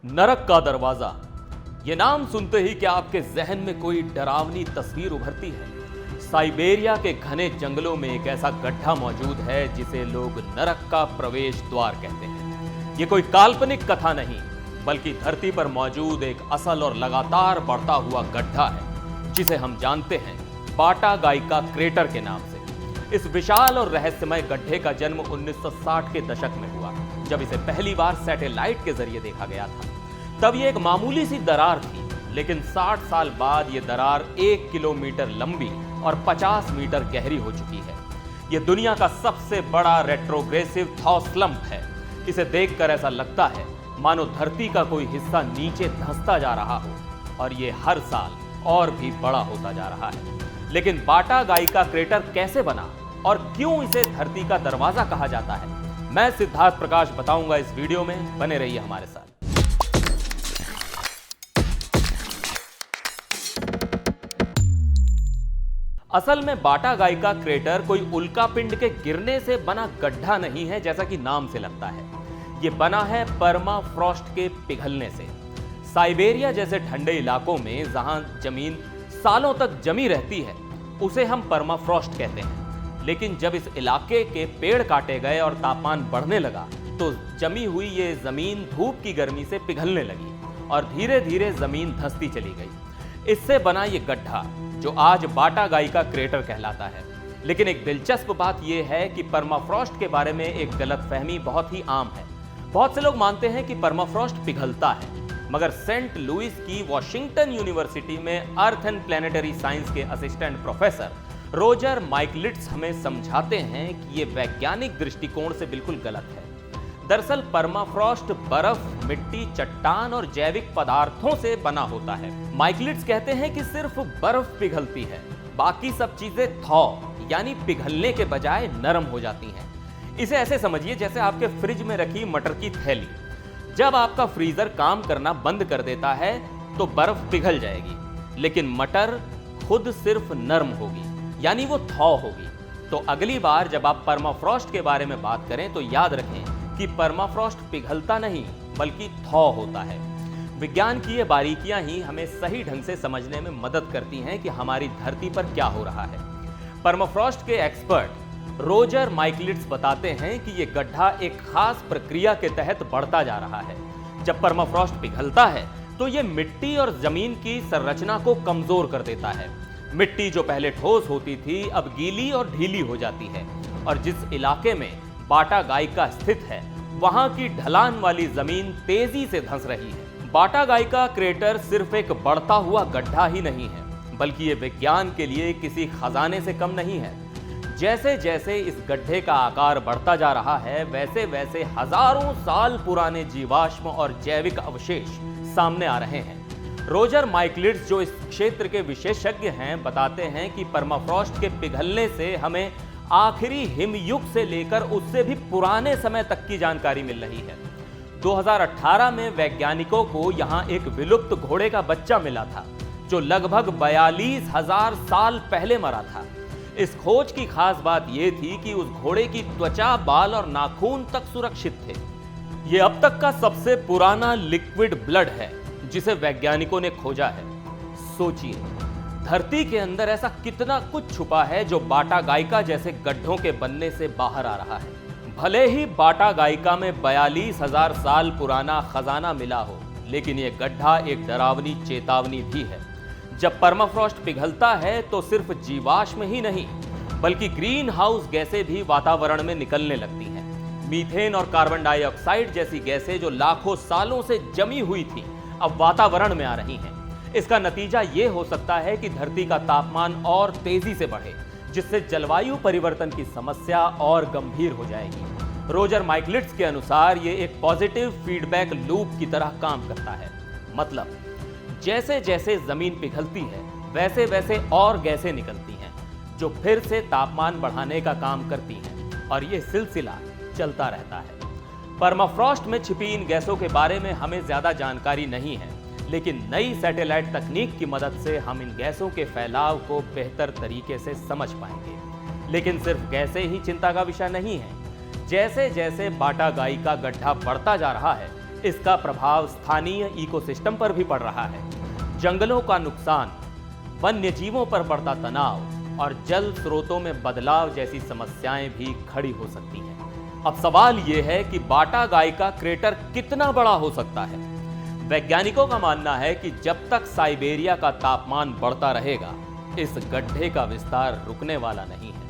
नरक का दरवाजा। ये नाम सुनते ही क्या आपके जहन में कोई डरावनी तस्वीर उभरती है? साइबेरिया के घने जंगलों में एक ऐसा गड्ढा मौजूद है जिसे लोग नरक का प्रवेश द्वार कहते हैं। ये कोई काल्पनिक कथा नहीं, बल्कि धरती पर मौजूद एक असल और लगातार बढ़ता हुआ गड्ढा है, जिसे हम जानते हैं बाटा गाइका क्रेटर के नाम से। इस विशाल और रहस्यमय गड्ढे का जन्म 1960 के दशक में हुआ, जब इसे पहली बार सैटेलाइट के जरिए देखा गया था। तब ये एक मामूली सी दरार थी, लेकिन 60 साल बाद ये दरार 1 किलोमीटर लंबी और 50 मीटर गहरी हो चुकी है। ये दुनिया का सबसे बड़ा रेट्रोग्रेसिव थॉ स्लंप है। इसे देखकर ऐसा लगता है मानो धरती का कोई हिस्सा नीचे धंसता जा रहा हो, और ये हर साल और भी बड़ा होता जा रहा है। लेकिन बाटा गाइका क्रेटर कैसे बना और क्यों इसे धरती का दरवाजा कहा जाता है, मैं सिद्धार्थ प्रकाश बताऊंगा इस वीडियो में। बने रहिए हमारे साथ। असल में बाटा गाइका क्रेटर कोई उल्कापिंड के गिरने से बना गड्ढा नहीं है, जैसा कि नाम से लगता है। यह बना है परमाफ्रॉस्ट के पिघलने से। साइबेरिया जैसे ठंडे इलाकों में जहां जमीन सालों तक जमी रहती है, उसे हम परमाफ्रॉस्ट कहते हैं। लेकिन जब इस इलाके के पेड़ काटे गए और तापमान बढ़ने लगा, तो जमी हुई ये जमीन धूप की गर्मी से पिघलने लगी और धीरे धीरे जमीन धंसती चली गई। इससे बना ये गड्ढा, जो आज बाटा गाइका क्रेटर कहलाता है। लेकिन एक दिलचस्प बात यह है कि परमाफ्रॉस्ट के बारे में एक गलतफहमी बहुत ही आम है। बहुत से लोग मानते हैं कि परमाफ्रॉस्ट पिघलता है, मगर सेंट लुइस की वॉशिंगटन यूनिवर्सिटी में अर्थ एंड प्लैनेटरी साइंस के असिस्टेंट प्रोफेसर रोजर माइकलिट्स हमें समझाते हैं कि यह वैज्ञानिक दृष्टिकोण से बिल्कुल गलत है। दरअसल परमाफ्रॉस्ट बर्फ, मिट्टी, चट्टान और जैविक पदार्थों से बना होता है। माइकलिट्स कहते हैं कि सिर्फ बर्फ पिघलती है, बाकी सब चीजें थॉ यानी पिघलने के बजाय नरम हो जाती हैं। इसे ऐसे समझिए जैसे आपके फ्रिज में रखी मटर की थैली। जब आपका फ्रीजर काम करना बंद कर देता है तो बर्फ पिघल जाएगी, लेकिन मटर खुद सिर्फ नरम होगी, यानी वो थॉ होगी। तो अगली बार जब आप परमाफ्रॉस्ट के बारे में बात करें तो याद रखें कि परमाफ्रॉस्ट पिघलता नहीं, बल्कि थॉ होता है। विज्ञान की ये बारीकियां ही हमें सही ढंग से समझने में मदद करती हैं कि हमारी धरती पर क्या हो रहा है। परमाफ्रॉस्ट के एक्सपर्ट रोजर माइकलिट्स बताते हैं कि ये गड्ढा एक खास प्रक्रिया के तहत बढ़ता जा रहा है। जब परमाफ्रॉस्ट पिघलता है तो ये मिट्टी और जमीन की संरचना को कमजोर कर देता है। मिट्टी जो पहले ठोस होती थी, अब गीली और ढीली हो जाती है, और जिस इलाके में बाटा गाइका स्थित है, वहां की ढलान वाली जमीन तेजी से धंस रही है। बाटा गाइका क्रेटर सिर्फ एक बढ़ता हुआ गड्ढा ही नहीं है, बल्कि ये विज्ञान के लिए किसी खजाने से कम नहीं है। जैसे जैसे इस गड्ढे का आकार बढ़ता जा रहा है, वैसे वैसे हजारों साल पुराने जीवाश्म और जैविक अवशेष सामने आ रहे हैं। रोजर माइकलिट्स, जो इस क्षेत्र के विशेषज्ञ हैं, बताते हैं कि परमाफ्रॉस्ट के पिघलने से हमें आखिरी हिमयुग से लेकर उससे भी पुराने समय तक की जानकारी मिल रही है। 2018 में वैज्ञानिकों को यहां एक विलुप्त घोड़े का बच्चा मिला था, जो लगभग 42,000 साल पहले मरा था। इस खोज की खास बात यह थी कि उस घोड़े की त्वचा, बाल और नाखून तक सुरक्षित थे। यह अब तक का सबसे पुराना लिक्विड ब्लड है जिसे वैज्ञानिकों ने खोजा है। सोचिए, धरती के अंदर ऐसा कितना कुछ छुपा है जो बाटा गाइका जैसे गड्ढों के बनने से बाहर आ रहा है। भले ही बाटा गाइका में 42,000 साल पुराना खजाना मिला हो, लेकिन यह गड्ढा एक डरावनी चेतावनी भी है। जब परमाफ्रॉस्ट पिघलता है तो सिर्फ जीवाश्म ही नहीं, बल्कि ग्रीन हाउस गैसें भी वातावरण में निकलने लगती हैं। मीथेन और कार्बन डाइऑक्साइड जैसी गैसें जो लाखों सालों से जमी हुई थी, अब वातावरण में आ रही हैं। इसका नतीजा यह हो सकता है कि धरती का तापमान और तेजी से बढ़े, जिससे जलवायु परिवर्तन की समस्या और गंभीर हो जाएगी। रोजर माइकलिट्स के अनुसार यह एक पॉजिटिव फीडबैक लूप की तरह काम करता है। मतलब जैसे जैसे जमीन पिघलती है, वैसे वैसे और गैसें निकलती हैं, जो फिर से तापमान बढ़ाने का काम करती हैं, और यह सिलसिला चलता रहता है। परमाफ्रॉस्ट में छिपी इन गैसों के बारे में हमें ज्यादा जानकारी नहीं है, लेकिन नई सैटेलाइट तकनीक की मदद से हम इन गैसों के फैलाव को बेहतर तरीके से समझ पाएंगे। लेकिन सिर्फ गैसें ही चिंता का विषय नहीं है। जैसे जैसे बाटा गाइका गड्ढा बढ़ता जा रहा है, इसका प्रभाव स्थानीय इकोसिस्टम पर भी पड़ रहा है। जंगलों का नुकसान, वन्य जीवों पर बढ़ता तनाव और जल स्रोतों में बदलाव जैसी समस्याएं भी खड़ी हो सकती हैं। अब सवाल यह है कि बाटा गाइका क्रेटर कितना बड़ा हो सकता है। वैज्ञानिकों का मानना है कि जब तक साइबेरिया का तापमान बढ़ता रहेगा, इस गड्ढे का विस्तार रुकने वाला नहीं है।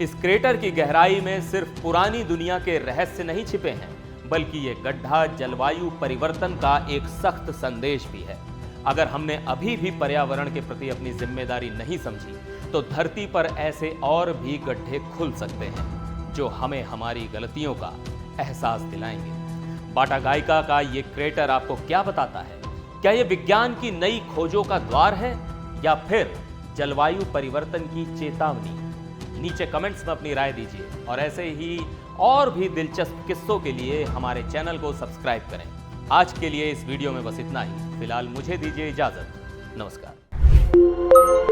इस क्रेटर की गहराई में सिर्फ पुरानी दुनिया के रहस्य नहीं छिपे हैं, बल्कि ये गड्ढा जलवायु परिवर्तन का एक सख्त संदेश भी है। अगर हमने अभी भी पर्यावरण के प्रति अपनी जिम्मेदारी नहीं समझी, तो धरती पर ऐसे और भी गड्ढे खुल सकते हैं जो हमें हमारी गलतियों का एहसास दिलाएंगे। बाटा गाइका का ये क्रेटर आपको क्या बताता है? क्या ये विज्ञान की नई खोजों का द्वार है या फिर जलवायु परिवर्तन की चेतावनी? नीचे कमेंट्स में अपनी राय दीजिए और ऐसे ही और भी दिलचस्प किस्सों के लिए हमारे चैनल को सब्सक्राइब करें। आज के लिए इस वीडियो में बस इतना ही। फिलहाल मुझे दीजिए इजाजत। नमस्कार।